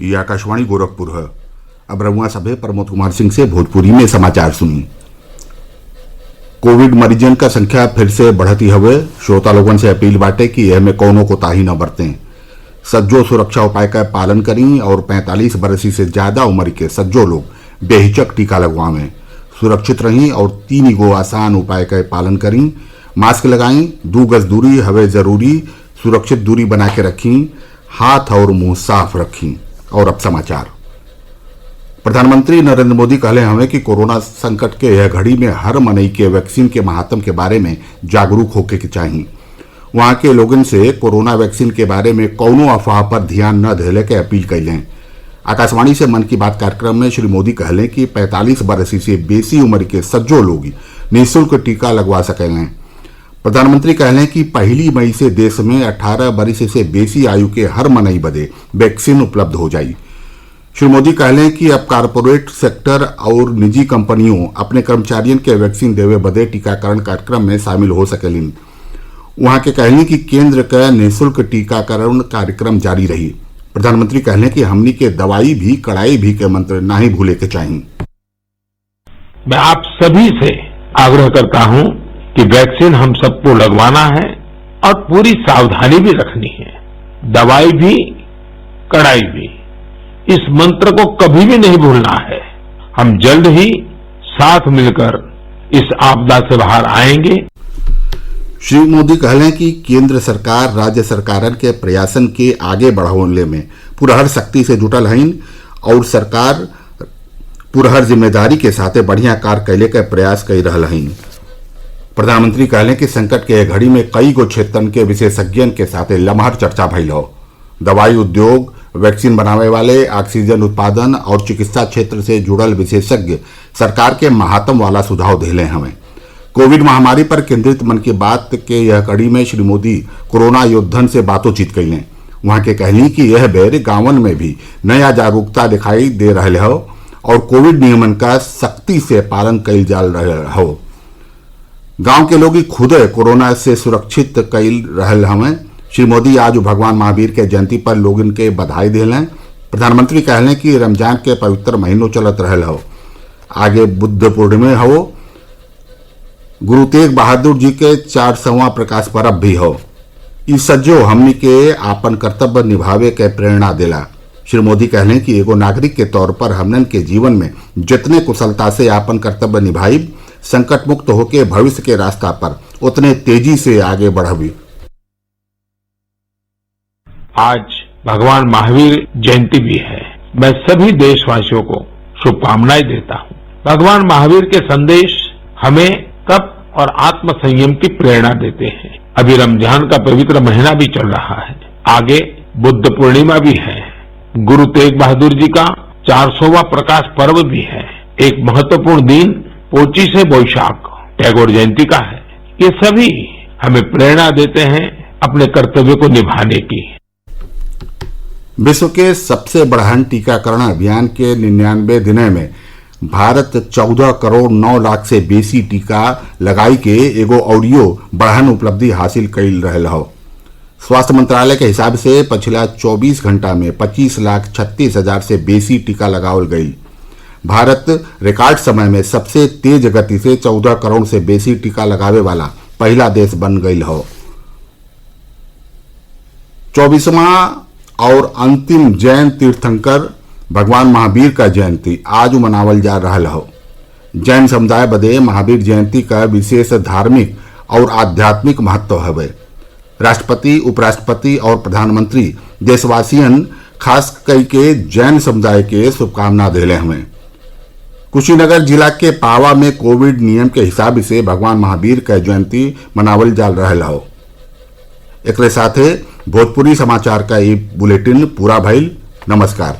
ये आकाशवाणी गोरखपुर है। अब रउआ सभे प्रमोद कुमार सिंह से भोजपुरी में समाचार सुनी। कोविड मरीजन का संख्या फिर से बढ़ती हवे। श्रोता लोगन से अपील बाटे कि एह में कौनो कोताही न बरतें। सज्जो सुरक्षा उपाय का पालन करी और 45 बरसी से ज्यादा उम्र के सज्जो लोग बेहिचक टीका लगवावें। सुरक्षित रहीं और 3 गो आसान उपाय का पालन करी। मास्क लगाई, 2 गज दूरी हवे जरूरी, सुरक्षित दूरी बना के रखी, हाथ और मुंह साफ रखी। और अब समाचार। प्रधानमंत्री नरेंद्र मोदी कहले हमें कि कोरोना संकट के यह घड़ी में हर मनई के वैक्सीन के महात्म के बारे में जागरूक होके के चाहिए। वहां के लोगन से कोरोना वैक्सीन के बारे में कौनो अफवाह पर ध्यान न देले के अपील कैलें। आकाशवाणी से मन की बात कार्यक्रम में श्री मोदी कहलें कि 45 बरसी से बेसी उम्र के सज्जो लोग निःशुल्क टीका लगवा सकेलें। प्रधानमंत्री कहलें कि 1 मई से देश में 18 बरस से बेसी आयु के हर मनई बदे वैक्सीन उपलब्ध हो जाई। श्री मोदी कहलें कि अब कारपोरेट सेक्टर और निजी कंपनियों अपने कर्मचारियों के वैक्सीन देवे बदे टीकाकरण कार्यक्रम में शामिल हो सकेलिन। वहां के कहलें कि केंद्र का निःशुल्क टीकाकरण कार्यक्रम जारी रही। प्रधानमंत्री कहलें कि हमनी के दवाई भी कड़ाई भी के मंत्र नहीं भूले के चाहिए। मैं आप सभी से आग्रह करता हूं कि वैक्सीन हम सबको लगवाना है और पूरी सावधानी भी रखनी है। दवाई भी कड़ाई भी, इस मंत्र को कभी भी नहीं भूलना है। हम जल्द ही साथ मिलकर इस आपदा से बाहर आएंगे। श्री मोदी कहलें कि केंद्र सरकार राज्य सरकारन के प्रयासन के आगे बढ़ाने में पुरहर शक्ति से जुटल हईन और सरकार पुरहर जिम्मेदारी के साथ बढ़िया कार्य कैले के प्रयास कर रहा हईन। प्रधानमंत्री कहलें कि संकट के घड़ी में कई गो क्षेत्रन के विशेषज्ञन के साथ लम्हर चर्चा भइल हो। दवाई उद्योग, वैक्सीन बनावे वाले, ऑक्सीजन उत्पादन और चिकित्सा क्षेत्र से जुड़ल विशेषज्ञ सरकार के महात्म वाला सुझाव दिले हमें। कोविड महामारी पर केंद्रित मन की बात के यह कड़ी में श्री मोदी कोरोना योद्धन से बातचीत कैलें। वहां के कहली कि यह बेर गांवन में भी नया जागरूकता दिखाई दे रहे हो और कोविड नियमन का सख्ती से पालन कैल जा रहे हो। गांव के लोग खुद कोरोना से सुरक्षित कैल रहे हमें। श्री मोदी आज भगवान महावीर के जयंती पर लोगन के बधाई दिलें। प्रधानमंत्री कहलें कि रमजान के पवित्र महीनों चलत रहे हो, आगे बुद्ध पूर्णिमा हो, गुरु तेग बहादुर जी के 400वां प्रकाश पर्व भी हो। इस सज्जो हमनी के आपन कर्तव्य निभावे के प्रेरणा देला। श्री मोदी कहलें कि एगो नागरिक के तौर पर हमनन के जीवन में जितने कुशलता से आपन कर्तव्य निभाई, संकट मुक्त होके भविष्य के रास्ता पर उतने तेजी से आगे बढ़ी। आज भगवान महावीर जयंती भी है। मैं सभी देशवासियों को शुभकामनाएं देता हूं। भगवान महावीर के संदेश हमें तप और आत्म संयम की प्रेरणा देते हैं। अभी रमजान का पवित्र महीना भी चल रहा है, आगे बुद्ध पूर्णिमा भी है, गुरु तेग बहादुर जी का 400वां प्रकाश पर्व भी है। एक महत्वपूर्ण दिन पोचिशे बोईशाख टैगोर जयंती का है। ये सभी हमें प्रेरणा देते हैं अपने कर्तव्य को निभाने की। विश्व के सबसे बड़हन टीकाकरण अभियान के 99 दिनों में भारत 14 करोड़ 9 लाख से बेसी टीका लगाई के एगो ऑडियो बढ़हन उपलब्धि हासिल कर रहे हो। स्वास्थ्य मंत्रालय के हिसाब से पिछला 24 घंटा में 25,36,000 से बेसी टीका लगावल गई। भारत रिकॉर्ड समय में सबसे तेज गति से 14 करोड़ से बेसी टीका लगावे वाला पहला देश बन गई हो। 24वां और अंतिम जैन तीर्थंकर भगवान महावीर का जयंती आज मनावल जा रहा हो। जैन समुदाय बदे महावीर जयंती का विशेष धार्मिक और आध्यात्मिक महत्व है। राष्ट्रपति, उपराष्ट्रपति और प्रधानमंत्री देशवासियन खास करके जैन समुदाय के शुभकामना दिले हमें। कुशीनगर जिला के पावा में कोविड नियम के हिसाब से भगवान महावीर का जयंती मनावल जा रहा हो। एक साथ भोजपुरी समाचार का ये बुलेटिन पूरा भइल। नमस्कार।